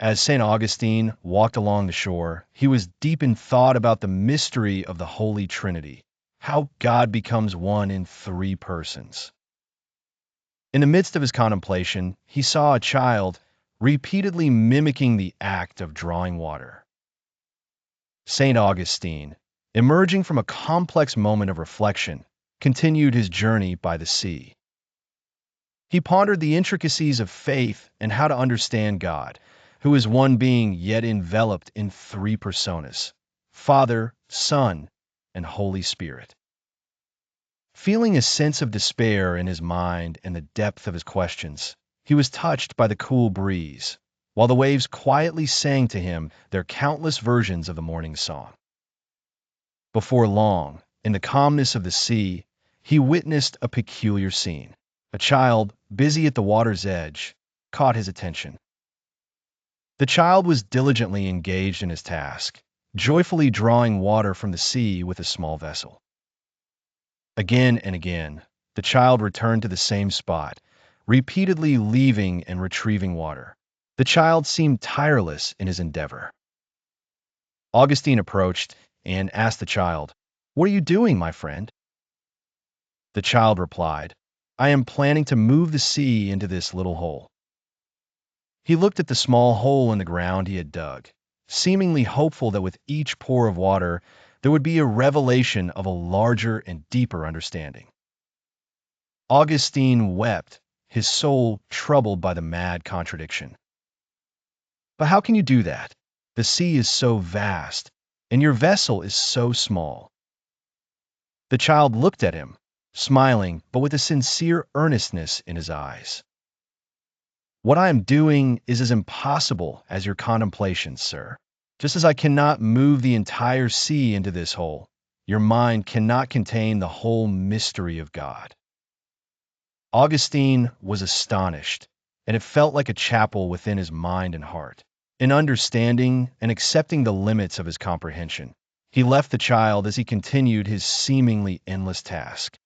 As St. Augustine walked along the shore, he was deep in thought about the mystery of the Holy Trinity, how God becomes one in three persons. In the midst of his contemplation, he saw a child repeatedly mimicking the act of drawing water. St. Augustine, emerging from a complex moment of reflection, continued his journey by the sea. He pondered the intricacies of faith and how to understand God, who is one being yet enveloped in three personas: Father, Son, and Holy Spirit. Feeling a sense of despair in his mind and the depth of his questions, he was touched by the cool breeze, while the waves quietly sang to him their countless versions of the morning song. Before long, in the calmness of the sea, he witnessed a peculiar scene. A child, busy at the water's edge, caught his attention. The child was diligently engaged in his task, joyfully drawing water from the sea with a small vessel. Again and again, the child returned to the same spot, repeatedly leaving and retrieving water. The child seemed tireless in his endeavor. Augustine approached and asked the child, "What are you doing, my friend?" The child replied, "I am planning to move the sea into this little hole." He looked at the small hole in the ground he had dug, seemingly hopeful that with each pour of water there would be a revelation of a larger and deeper understanding. Augustine wept, his soul troubled by the mad contradiction. "But how can you do that? The sea is so vast, and your vessel is so small." The child looked at him, smiling, but with a sincere earnestness in his eyes. "What I am doing is as impossible as your contemplations, sir. Just as I cannot move the entire sea into this hole, your mind cannot contain the whole mystery of God." Augustine was astonished, and it felt like a chapel within his mind and heart. In understanding and accepting the limits of his comprehension, he left the child as he continued his seemingly endless task.